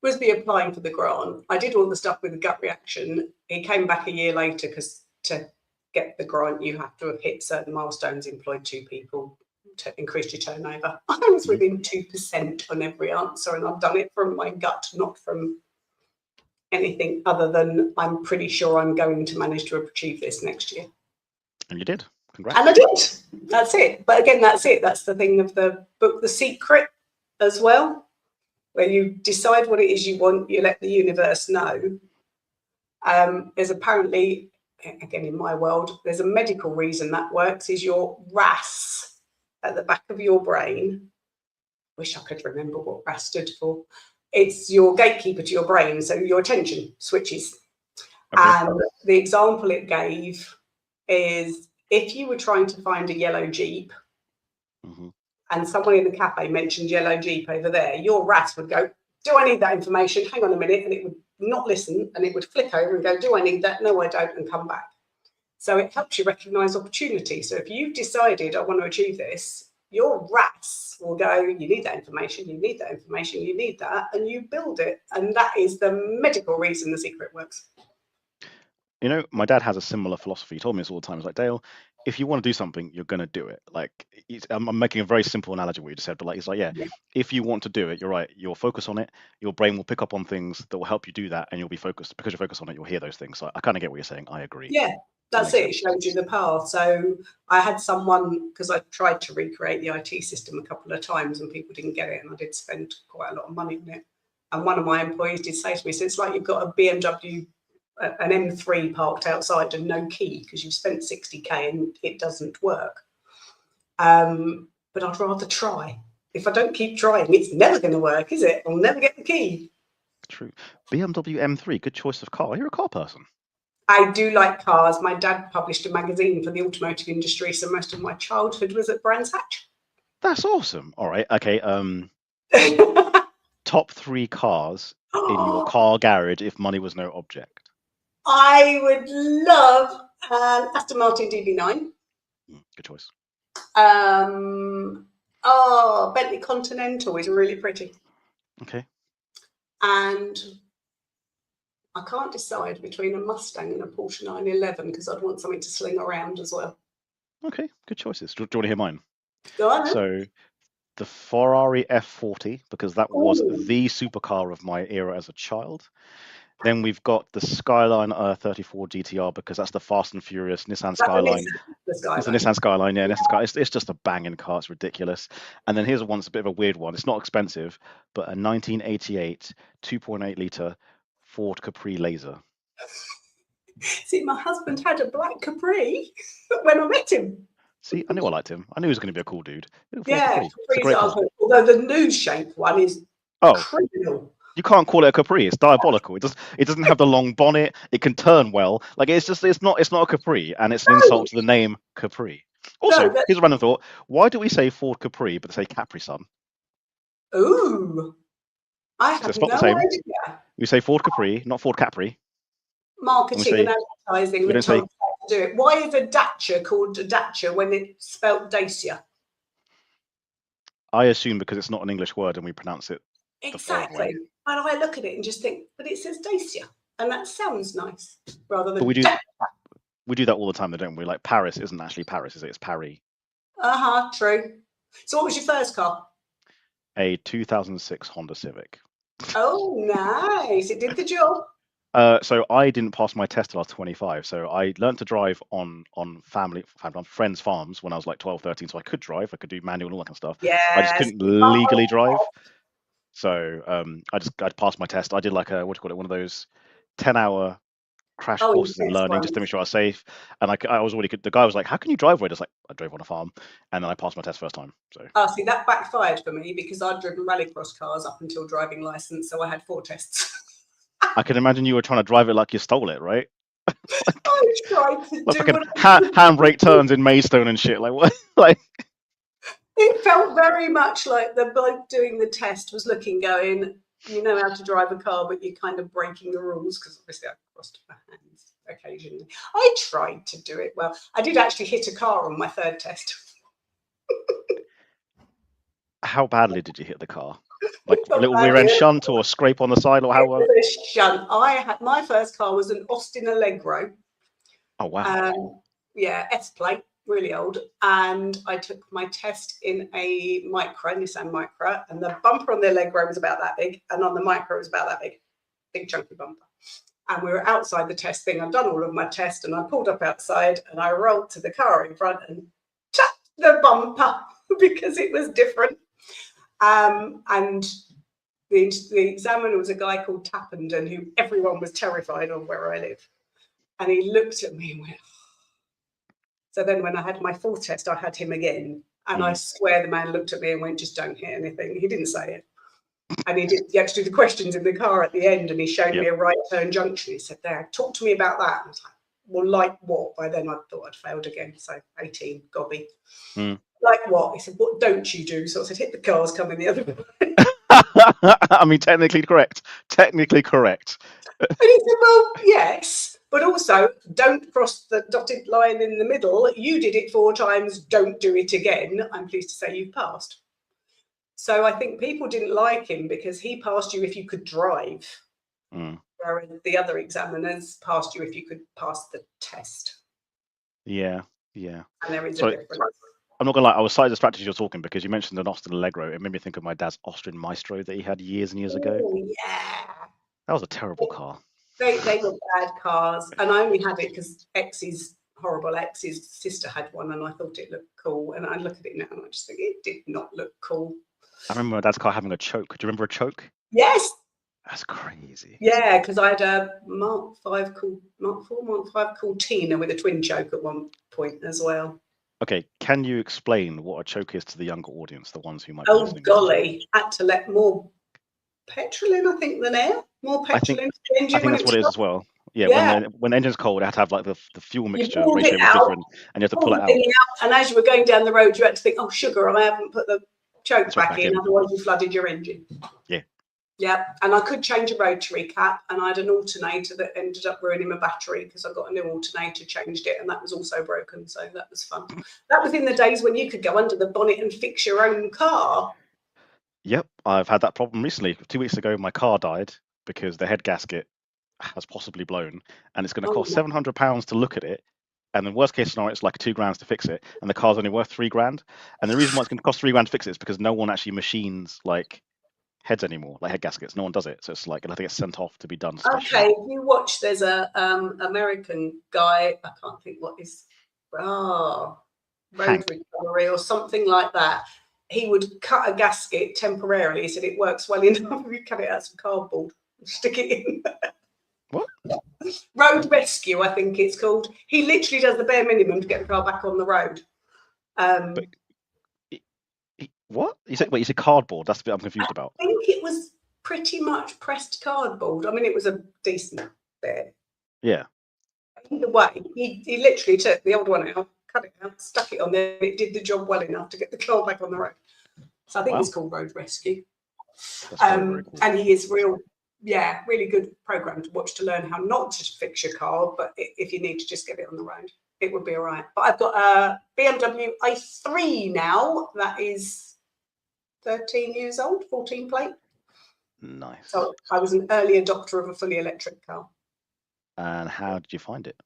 Was me applying for the grant. I did all the stuff with the gut reaction. It came back a year later because to get the grant, you have to have hit certain milestones, employed 2 people, to increase your turnover. I was within 2% on every answer, and I've done it from my gut, not from anything other than I'm pretty sure I'm going to manage to achieve this next year. And you did. Congrats. And I did. That's it. But again, that's it. That's the thing of the book, The Secret, as well, where you decide what it is you want, you let the universe know. There's apparently, again, in my world, there's a medical reason that works, is your RAS at the back of your brain. Wish I could remember what RAS stood for. It's your gatekeeper to your brain, so your attention switches. Okay. And the example it gave is if you were trying to find a yellow Jeep, and someone in the cafe mentioned yellow Jeep over there, your RAS would go, do I need that information? Hang on a minute. And it would not listen, and it would flick over and go, do I need that? No, I don't, and come back. So it helps you recognize opportunity. So if you've decided I want to achieve this, your RAS will go, you need that information, you need that information, you need that, and you build it. And that is the medical reason The Secret works. You know, my dad has a similar philosophy. He told me this all the time. He's like, Dale, if you want to do something, you're going to do it. Like, I'm making a very simple analogy what you just said, but like, he's like, yeah, if you want to do it, you're right. You'll focus on it. Your brain will pick up on things that will help you do that, and you'll be focused. Because you're focused on it, you'll hear those things. So I kind of get what you're saying. I agree. Yeah, that's it. It shows you the path. So I had someone, because I tried to recreate the IT system a couple of times and people didn't get it, and I did spend quite a lot of money on it. And one of my employees did say to me, so it's like you've got a BMW, an M3 parked outside and no key because you've spent 60k and it doesn't work. But I'd rather try. If I don't keep trying, it's never going to work, is it? I'll never get the key. True. BMW M3, good choice of car. You're a car person. I do like cars. My dad published a magazine for the automotive industry, so most of my childhood was at Brands Hatch. That's awesome. All right. Okay. Top 3 cars in your car garage if money was no object. I would love an Aston Martin DB9. Good choice. Bentley Continental is really pretty. Okay. And I can't decide between a Mustang and a Porsche 911 because I'd want something to sling around as well. Okay, good choices. Do you want to hear mine? Go on. So the Ferrari F40, because that was the supercar of my era as a child. Then we've got the Skyline 34 GTR because that's the Fast and Furious Nissan Skyline. It's the Nissan Skyline, yeah. Nissan Skyline. It's just a banging car. It's ridiculous. And then here's one that's a bit of a weird one. It's not expensive, but a 1988 2.8 litre Ford Capri Laser. See, my husband had a black Capri when I met him. See, I knew I liked him. I knew he was going to be a cool dude. Yeah, Capri's are good. Although the new shape one is criminal. You can't call it a Capri. It's diabolical. It doesn't have the long bonnet. It can turn well. Like it's not a Capri, and it's an insult to the name Capri. Also, here's a random thought: why do we say Ford Capri but say Capri Sun? Ooh, I have no idea. We say Ford Capri, not Ford Capri. Marketing and advertising. We don't say do it. Why is a Dacia called a Dacia when it's spelled Dacia? I assume because it's not an English word and we pronounce it exactly. And I look at it and just think, but it says Dacia, and that sounds nice rather than. But we do that all the time, though, don't we? Like Paris isn't actually Paris, is it? It's Paris. True. So, what was your first car? A 2006 Honda Civic. Oh, nice! It did the job. So I didn't pass my test till I was 25. So I learned to drive on friends' farms when I was like 12, 13. So I could drive. I could do manual and all that kind of stuff. Yeah. I just couldn't legally drive. So I passed my test. I did like one of those 10-hour crash courses in learning just to make sure I was safe. And I was already the guy was like, "How can you drive?" I was like, "I drove on a farm," and then I passed my test first time. So. See, that backfired for me because I'd driven rallycross cars up until driving license, so I had 4 tests. I can imagine you were trying to drive it like you stole it, right? I tried to do handbrake turns in Maidstone and shit. Like what? Like. It felt very much like the bloke doing the test was looking, going, you know how to drive a car, but you're kind of breaking the rules, because obviously I crossed my hands occasionally. I tried to do it well. I did actually hit a car on my third test. How badly did you hit the car? Like a little rear end shunt or a scrape on the side, or how? It was a shunt. My first car was an Austin Allegro. Oh wow! Yeah, S plate, really old. And I took my test in a Micra, Nissan Micra, and the bumper on the Allegro was about that big, and on the Micra was about that big chunky bumper. And we were outside the test thing. I'd done all of my test, and I pulled up outside, and I rolled to the car in front and tapped the bumper because it was different. And the examiner was a guy called Tappenden, who everyone was terrified of where I live. And he looked at me and went, oh. So then when I had my fourth test, I had him again. And I swear the man looked at me and went, just don't hit anything. He didn't say it. And he had to do the questions in the car at the end, and he showed me a right turn junction. He said, there, talk to me about that. And I was like, well, like what? By then I thought I'd failed again. So 18, gobby. Like what? He said, what don't you do? So I said, hit the cars coming the other way. I mean, technically correct. Technically correct. And he said, well, yes, but also don't cross the dotted line in the middle. You did it 4 times. Don't do it again. I'm pleased to say you've passed. So I think people didn't like him because he passed you if you could drive, whereas the other examiners passed you if you could pass the test. Yeah, yeah. And there is a difference. I'm not gonna lie, I was slightly distracted as you're talking because you mentioned an Austin Allegro. It made me think of my dad's Austrian Maestro that he had years and years ago. Oh, yeah. That was a terrible car. They were bad cars, and I only had it because horrible ex's sister had one, and I thought it looked cool. And I look at it now and I just think it did not look cool. I remember my dad's car having a choke. Do you remember a choke? Yes. That's crazy. Yeah, because I had a Mark 4, Mark 5 Cortina with a twin choke at one point as well. Okay, can you explain what a choke is to the younger audience, the ones who might be listening? Oh, golly. Had to let more petrol in, I think, than air. More petrol into the engine. I think that's what it is as well. Yeah, when the engine's cold, it had to have like the fuel mixture ratio was different, and you have to pull it out. And as you were going down the road, you had to think, oh, sugar, I haven't put the choke back in, otherwise you flooded your engine. Yeah. Yeah, and I could change a rotary cap, and I had an alternator that ended up ruining my battery because I got a new alternator, changed it, and that was also broken, so that was fun. That was in the days when you could go under the bonnet and fix your own car. Yep, I've had that problem recently. 2 weeks ago, my car died because the head gasket has possibly blown, and it's going to cost £700 to look at it. And the worst case scenario, it's like £2,000 to fix it, and the car's only worth £3,000. And the reason why it's going to cost £3,000 to fix it is because no one actually machines like heads anymore, like head gaskets. No one does it, so it's like I think it's sent off to be done specially. Okay, if you watch, there's a American guy. I can't think what his road recovery or something like that. He would cut a gasket temporarily. He said it works well enough if you cut it out some cardboard and stick it in. What? Road rescue, I think it's called. He literally does the bare minimum to get the car back on the road. What? You said cardboard? That's the bit I'm confused about. I think it was pretty much pressed cardboard. I mean, it was a decent bit. Yeah. Either way, he literally took the old one out, cut it out, stuck it on there. It did the job well enough to get the car back on the road. So I think it's called Road Rescue. Very cool. And he is really good program to watch to learn how not to fix your car, but if you need to just get it on the road, it would be all right. But I've got a BMW i3 now that is 13 years old, 14 plate. Nice. So I was an early adopter of a fully electric car. And how did you find it?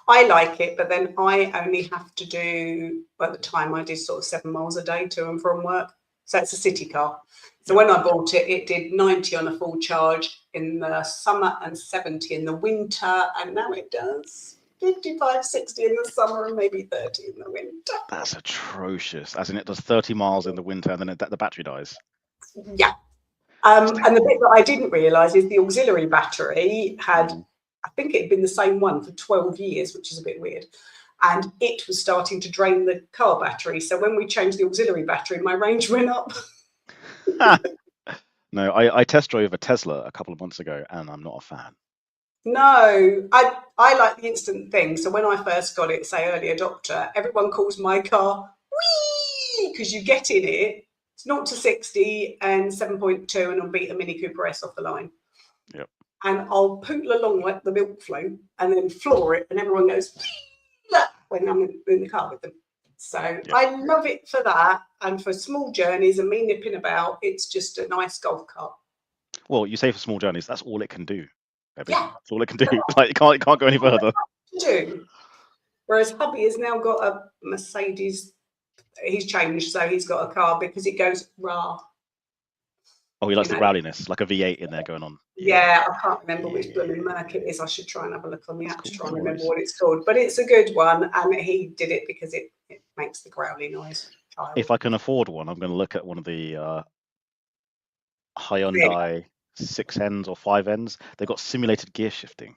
I like it, but then I only have to do, at the time I did sort of 7 miles a day to and from work. So it's a city car. So when I bought it, it did 90 on a full charge in the summer and 70 in the winter. And now it does 55, 60 in the summer and maybe 30 in the winter. That's atrocious. As in it does 30 miles in the winter and then the battery dies. Yeah. And the bit that I didn't realise is the auxiliary battery had, I think it had been the same one for 12 years, which is a bit weird. And it was starting to drain the car battery. So when we changed the auxiliary battery, my range went up. No, I test drove a Tesla a couple of months ago and I'm not a fan. No, I like the instant thing. So when I first got it, say early adopter, everyone calls my car wee easy because you get in it. It's 0 to 60 and 7.2, and I'll beat a Mini Cooper S off the line. Yep. And I'll pootle along like the milk float and then floor it, and everyone goes when I'm in the car with them. So I love it for that, and for small journeys and me nipping about, it's just a nice golf cart. Well, you say for small journeys, that's all it can do. Debbie. Yeah. That's all it can do. Like, it can't go any further. Whereas hubby has now got a Mercedes. He's changed, so he's got a car because it goes rah. Oh, he likes the growliness, like a V8 in there going on. Yeah, I can't remember which blooming Merc it is. I should try and have a look on the app to try and remember what it's called. But it's a good one, and he did it because it makes the growly noise. If I can afford one, I'm going to look at one of the Hyundai 6Ns or 5Ns. They've got simulated gear shifting.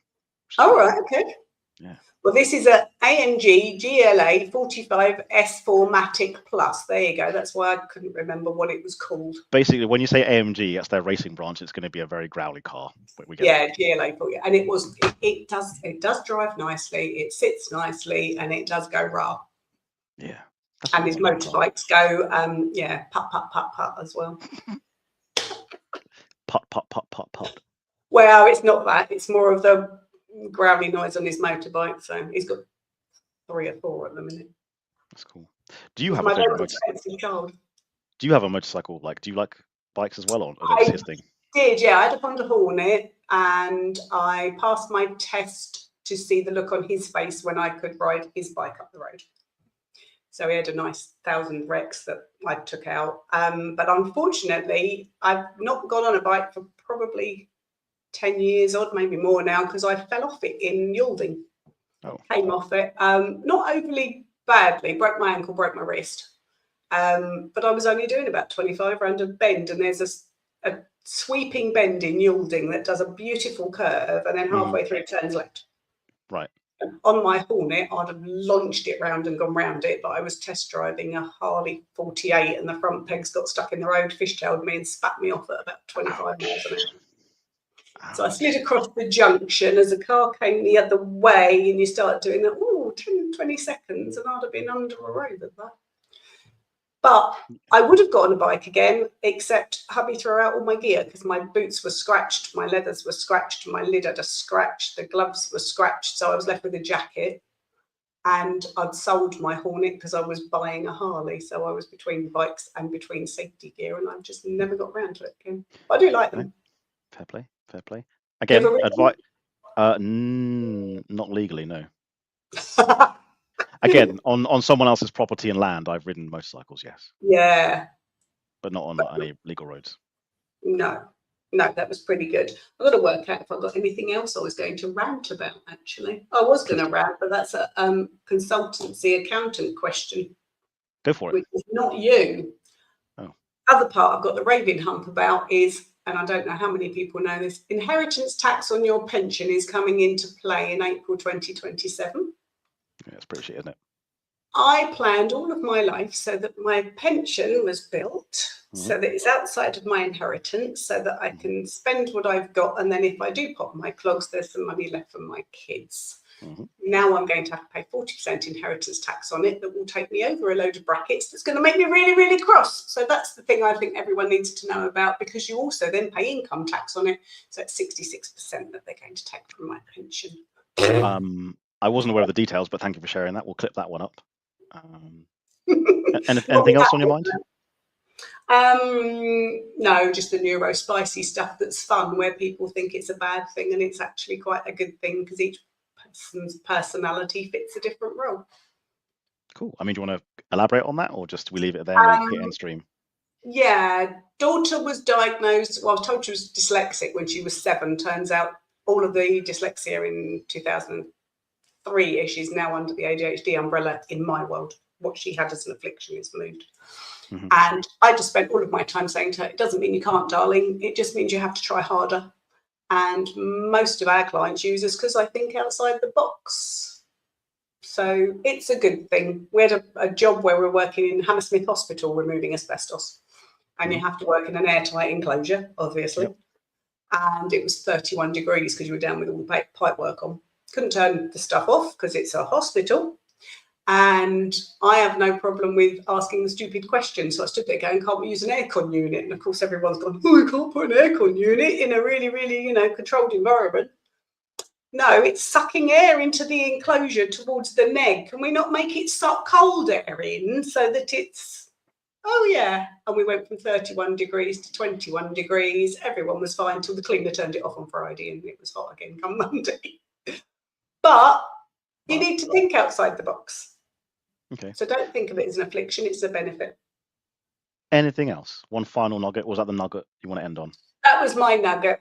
Oh, right, okay. Yeah. Well, this is a AMG GLA 45 S4 Matic Plus. There you go. That's why I couldn't remember what it was called. Basically, when you say AMG, that's their racing branch. It's going to be a very growly car. GLA, and it does drive nicely. It sits nicely, and it does go raw. Yeah. And his motorbikes go, putt, putt, putt, putt as well. Putt, putt, putt, putt, putt. Well, it's not that. It's more of the growly noise on his motorbike. So he's got 3 or 4 at the minute. That's cool. Do you have a favorite child? Do you have a motorcycle? Like, do you like bikes as well, or I his thing? did, yeah. I had a Honda Hornet, and I passed my test to see the look on his face when I could ride his bike up the road. So he had a nice 1,000 Rex that I took out. But unfortunately, I've not gone on a bike for probably 10 years odd, maybe more now, because I fell off it in Yalding. Came off it, not overly badly, broke my ankle, broke my wrist, but I was only doing about 25 around a bend, and there's a sweeping bend in Yalding that does a beautiful curve, and then halfway through it turns left. Right. And on my Hornet, I'd have launched it round and gone round it, but I was test driving a Harley 48, and the front pegs got stuck in the road, fishtailed me and spat me off at about 25 miles an hour. So I slid across the junction as a car came the other way, and you start doing that, 10, 20 seconds, and I'd have been under a road at that. But I would have got on a bike again, except hubby threw out all my gear because my boots were scratched, my leathers were scratched, my lid had a scratch, the gloves were scratched, so I was left with a jacket. And I'd sold my Hornet because I was buying a Harley, so I was between bikes and between safety gear, and I just never got around to it again. But I do like them. Fair play, fair play. Again, advice. Not legally, no. Again, on someone else's property and land, I've ridden motorcycles, yes. Yeah. But not on any legal roads. No, that was pretty good. I've got to work out if I've got anything else I was going to rant about, actually. I was going to rant, but that's a consultancy accountant question. Go for it. Which is not you. Oh. Other part I've got the raving hump about is, and I don't know how many people know this, inheritance tax on your pension is coming into play in April 2027. Yeah, it's pretty shit, isn't it? I planned all of my life so that my pension was built, so that it's outside of my inheritance, so that I can spend what I've got, and then if I do pop my clogs, there's some money left for my kids. Now I'm going to have to pay 40% inheritance tax on it that will take me over a load of brackets that's going to make me really, really cross. So that's the thing I think everyone needs to know about, because you also then pay income tax on it. So it's 66% that they're going to take from my pension. I wasn't aware of the details, but thank you for sharing that. We'll clip that one up. Anything else on your mind? No, just the neurospicy stuff that's fun, where people think it's a bad thing and it's actually quite a good thing because each person's personality fits a different role. Cool. I mean, do you want to elaborate on that, or just we leave it there and we hit end stream? Yeah, daughter was diagnosed, well, I was told she was dyslexic when she was 7. Turns out all of the dyslexia in 2003-ish is now under the ADHD umbrella in my world. What she had as an affliction is moved. And I just spent all of my time saying to her, it doesn't mean you can't, darling. It just means you have to try harder. And most of our clients use us because I think outside the box. So it's a good thing. We had a job where we're working in Hammersmith Hospital removing asbestos. And you have to work in an airtight enclosure, obviously. And it was 31 degrees because you were down with all the pipe work on. Couldn't turn the stuff off because it's a hospital. And I have no problem with asking the stupid questions. So I stood there going, can't we use an aircon unit? And of course, everyone's gone, oh, you can't put an aircon unit in a really, really, you know, controlled environment. No, it's sucking air into the enclosure towards the neck. Can we not make it suck cold air in so that it's, oh yeah. And we went from 31 degrees to 21 degrees. Everyone was fine until the cleaner turned it off on Friday and it was hot again come Monday. But you need to think outside the box. Okay. So don't think of it as an affliction, it's a benefit. Anything else? One final nugget? Was that the nugget you want to end on? That was my nugget.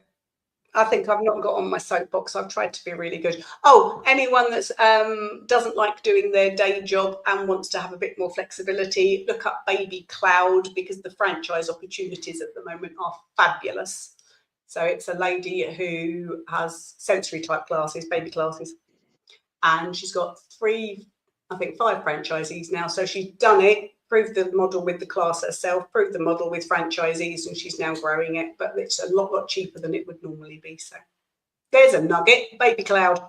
I think I've not got on my soapbox. I've tried to be really good. Oh, anyone that doesn't like doing their day job and wants to have a bit more flexibility, look up Baby Cloud, because the franchise opportunities at the moment are fabulous. So it's a lady who has sensory type classes, baby classes, and she's got 5 franchisees now. So she's done it, proved the model with the class herself, proved the model with franchisees, and she's now growing it. But it's a lot cheaper than it would normally be. So there's a nugget, Baby Cloud.